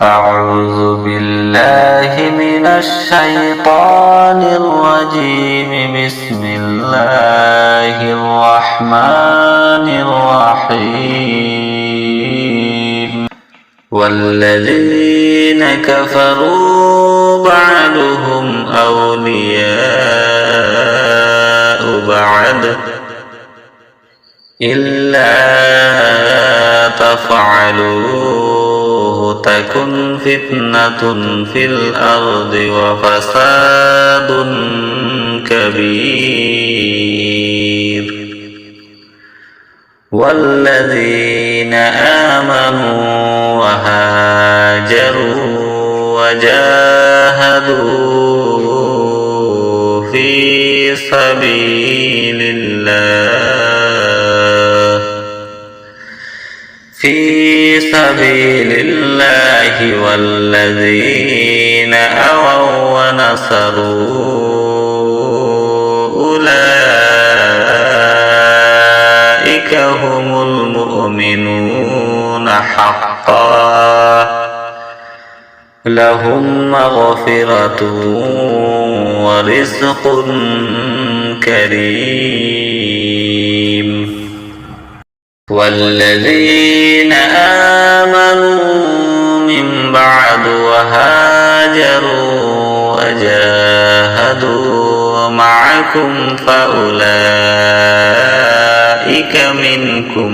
أعوذ بالله من الشيطان الرجيم. بسم الله الرحمن الرحيم. والذين كفروا بعضهم أولياء بعض إلا تفعلوه تكن فتنة في الأرض وفساد كبير. والذين آمنوا وهاجروا وجاهدوا في سبيل الله والذين آووا ونصروا أولئك هم المؤمنون حقا لهم مغفرة ورزق كريم. والذين آمنوا من بعد وهاجروا وجاهدوا معكم فأولئك منكم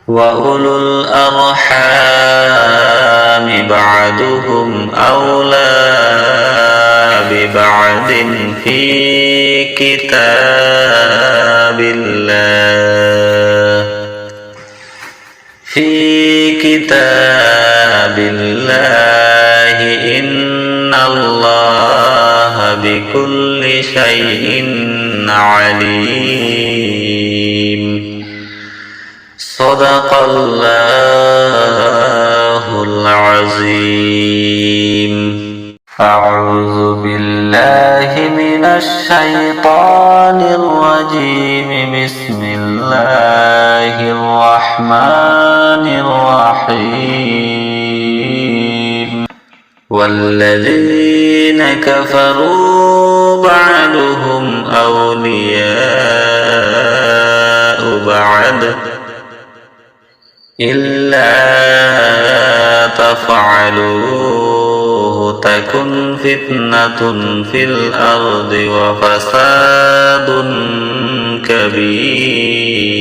وأولو الأرحام بعضهم أولى ببعض في كتاب الله إن الله بكل شيء عليم. صدق الله العظيم. أعوذ بالله من الشيطان الرجيم. بسم الله الرحمن الرحيم. والذين كفروا بعضهم أولياء بعض إلا تفعلوه تكن فتنة في الأرض وفساد كبير.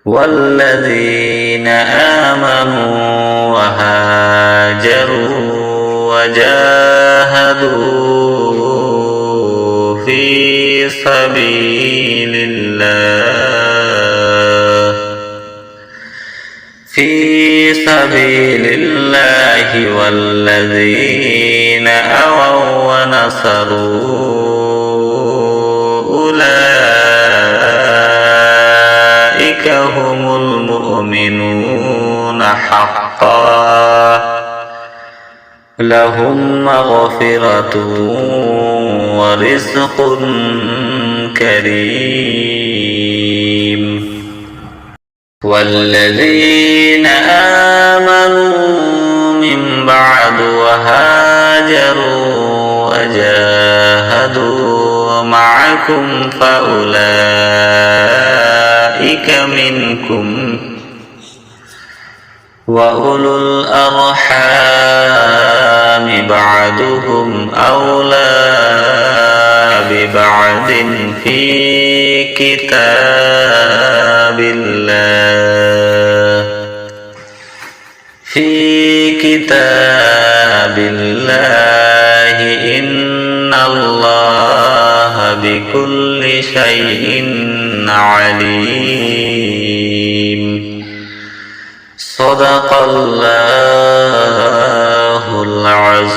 والذين آمنوا وهاجروا وجاهدوا في سبيل الله والذين آووا ونصروا أولئك هم المؤمنون حقا لهم مغفرة ورزق كريم. والذين آمنوا من بعد وهاجروا وجاهدوا معكم فأولئك منكم وأولو الأرحام بعضهم أولى ببعض في كتاب الله إن الله بكل شيء عليم. صدق الله العظيم.